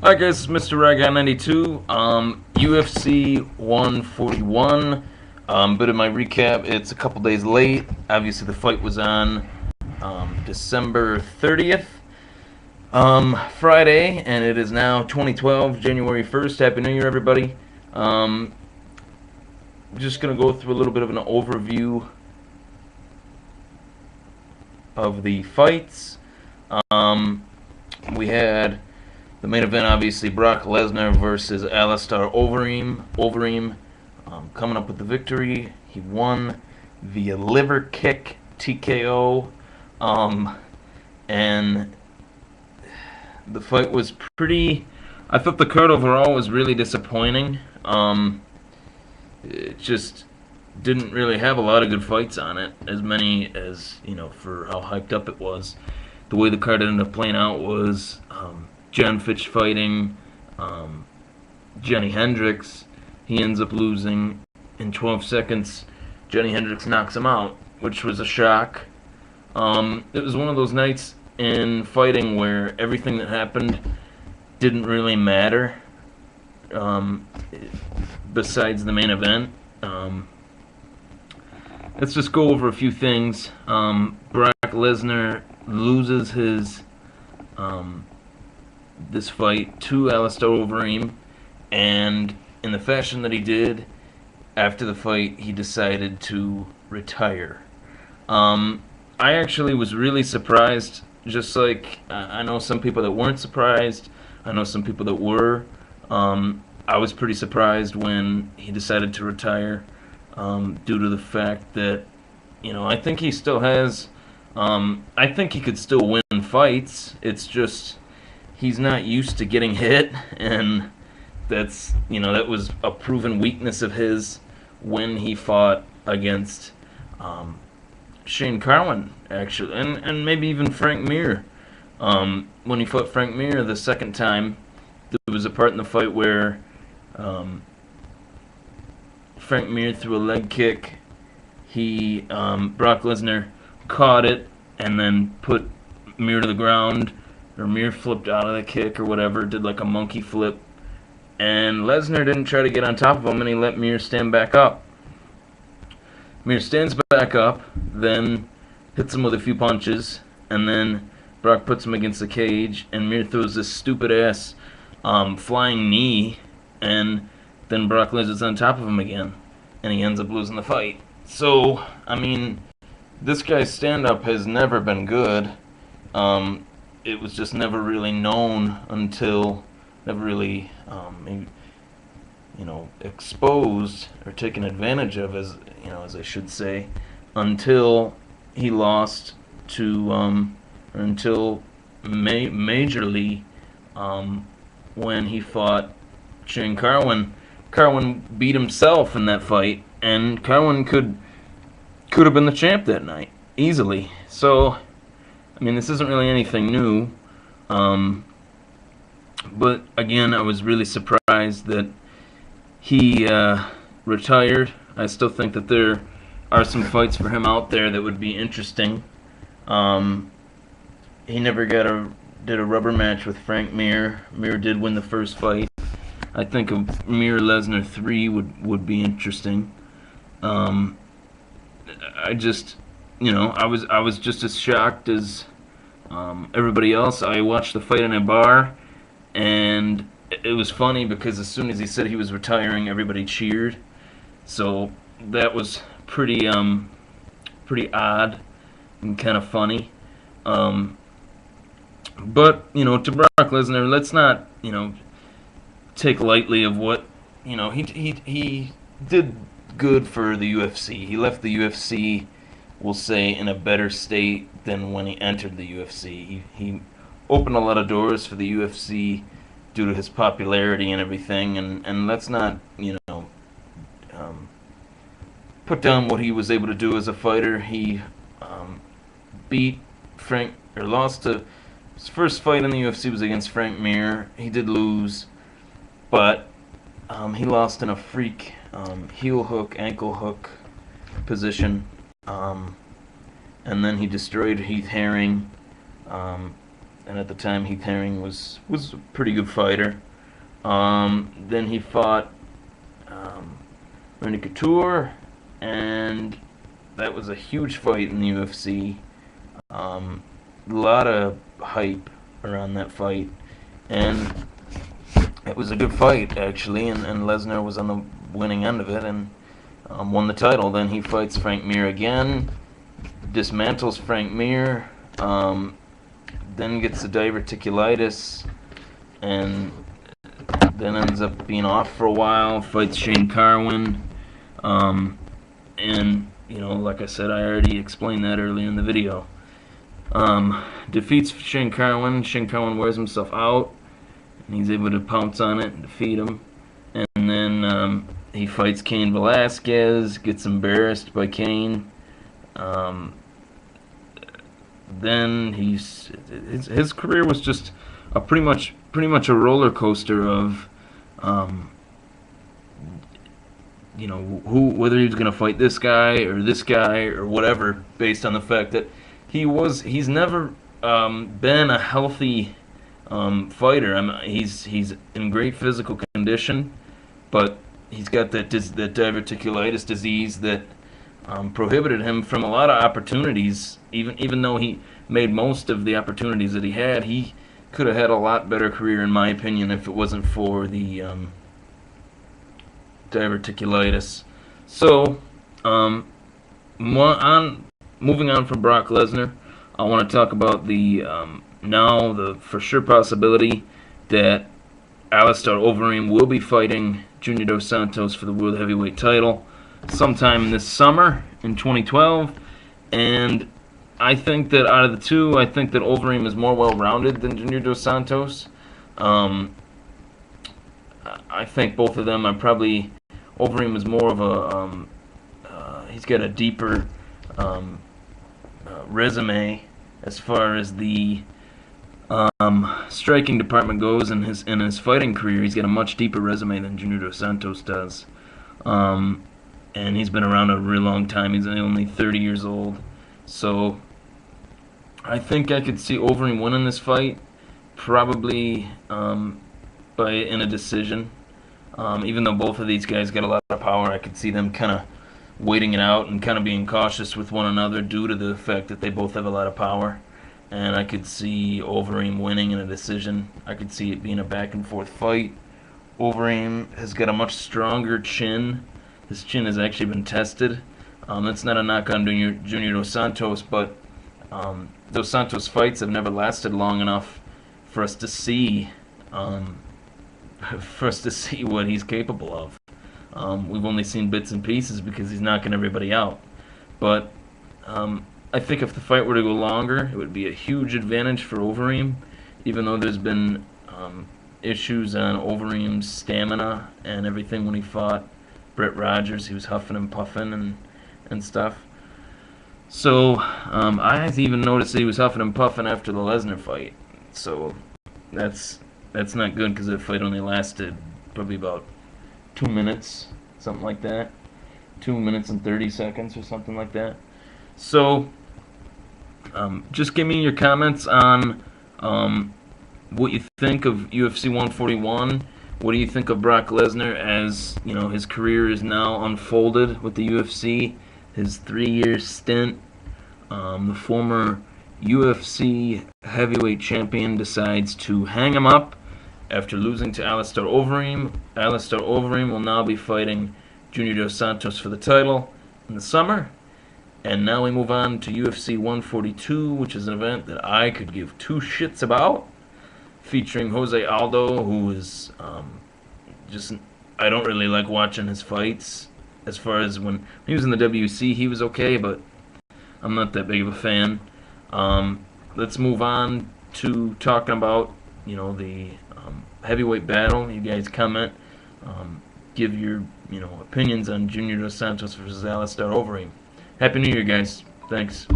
Hi guys, it's Mr. Ragon 92. UFC 141. Bit of my recap. It's a couple days late. Obviously, the fight was on December 30th, Friday, and it is now 2012, January 1st. Happy New Year, everybody. Just gonna go through a little bit of an overview of the fights. We had the main event, obviously, Brock Lesnar versus Alistair Overeem. Overeem coming up with the victory. He won via liver kick TKO. And the fight was pretty... I thought the card overall was really disappointing. It just didn't really have a lot of good fights on it. As many as, for how hyped up it was. The way the card ended up playing out was... John Fitch fighting Johnny Hendricks. He ends up losing in 12 seconds. Johnny Hendricks knocks him out, which was a shock. It was one of those nights in fighting where everything that happened didn't really matter besides the main event. Let's just go over a few things. Brock Lesnar loses his this fight to Alistair Overeem, and in the fashion that he did, after the fight, he decided to retire. I actually was really surprised, just like I know some people that weren't surprised, I know some people that were. I was pretty surprised when he decided to retire, due to the fact that, I think he still has, I think he could still win fights. It's just he's not used to getting hit, and that's, that was a proven weakness of his when he fought against Shane Carwin, actually, and maybe even Frank Mir. When he fought Frank Mir the second time, there was a part in the fight where Frank Mir threw a leg kick. Brock Lesnar caught it and then put Mir to the ground, or Mir flipped out of the kick or whatever, did like a monkey flip, and Lesnar didn't try to get on top of him, and he let Mir stand back up. Mir stands back up, then hits him with a few punches, and then Brock puts him against the cage, and Mir throws this stupid ass flying knee, and then Brock Lesnar's on top of him again, and he ends up losing the fight. So, this guy's stand-up has never been good. It was just never really known until, never really, exposed or taken advantage of, as I should say, until he lost to, or until majorly, when he fought Shane Carwin. Carwin beat himself in that fight, and Carwin could have been the champ that night easily. So, this isn't really anything new, but again, I was really surprised that he retired. I still think that there are some fights for him out there that would be interesting. He never did a rubber match with Frank Mir. Mir did win the first fight. I think a Mir Lesnar 3 would be interesting. I just, I was just as shocked as everybody else. I watched the fight in a bar, and it was funny because as soon as he said he was retiring, everybody cheered. So that was pretty odd and kind of funny. But to Brock Lesnar, let's not take lightly of what he did good for the UFC. He left the UFC, we'll say, in a better state than when he entered the UFC. He opened a lot of doors for the UFC due to his popularity and everything, and let's not put down what he was able to do as a fighter. He beat lost to his first fight in the UFC was against Frank Mir. He did lose, but he lost in a freak heel hook, ankle hook position, and then he destroyed Heath Herring and at the time Heath Herring was a pretty good fighter. Then he fought Randy Couture, and that was a huge fight in the UFC. A lot of hype around that fight, and it was a good fight actually. And Lesnar was on the winning end of it and won the title. Then he fights Frank Mir again, dismantles Frank Mir, then gets the diverticulitis, and then ends up being off for a while. Fights Shane Carwin, and like I said, I already explained that earlier in the video. Defeats Shane Carwin. Shane Carwin wears himself out, and he's able to pounce on it and defeat him. And then he fights Cain Velasquez, gets embarrassed by Cain. Then his career was just a pretty much a roller coaster of whether he was going to fight this guy or whatever, based on the fact that he's never been a healthy fighter. He's in great physical condition, but he's got that diverticulitis disease that prohibited him from a lot of opportunities. Even though he made most of the opportunities that he had, he could have had a lot better career, in my opinion, if it wasn't for the diverticulitis. So, moving on from Brock Lesnar, I want to talk about the for sure possibility that Alistair Overeem will be fighting Junior Dos Santos for the World Heavyweight title sometime this summer in 2012. And I think that out of the two, I think that Overeem is more well-rounded than Junior Dos Santos. I think both of them are probably... Overeem is more of a... he's got a deeper resume as far as the striking department goes. In his fighting career, he's got a much deeper resume than Junior Dos Santos does. And he's been around a real long time. He's only 30 years old. So I think I could see Overeem winning this fight, probably in a decision. Even though both of these guys got a lot of power, I could see them kind of waiting it out and kind of being cautious with one another due to the fact that they both have a lot of power. And I could see Overeem winning in a decision. I could see it being a back and forth fight. Overeem has got a much stronger chin. His chin has actually been tested. That's not a knock on Junior Dos Santos, but Dos Santos fights have never lasted long enough for us to see what he's capable of. We've only seen bits and pieces because he's knocking everybody out. But I think if the fight were to go longer, it would be a huge advantage for Overeem, even though there's been issues on Overeem's stamina and everything when he fought Brett Rogers. He was huffing and puffing and stuff. So I even noticed that he was huffing and puffing after the Lesnar fight. So that's not good, because that fight only lasted probably about 2 minutes, something like that. 2 minutes and 30 seconds or something like that. So just give me your comments on what you think of UFC 141. What do you think of Brock Lesnar as his career is now unfolded with the UFC? His 3-year stint. The former UFC heavyweight champion decides to hang him up after losing to Alistair Overeem. Alistair Overeem will now be fighting Junior Dos Santos for the title in the summer. And now we move on to UFC 142, which is an event that I could give two shits about, featuring Jose Aldo, who is I don't really like watching his fights. As far as when he was in the WC, he was okay, but I'm not that big of a fan. Let's move on to talking about the heavyweight battle. You guys comment, give your opinions on Junior Dos Santos versus Alistair Overeem. Happy New Year, guys. Thanks.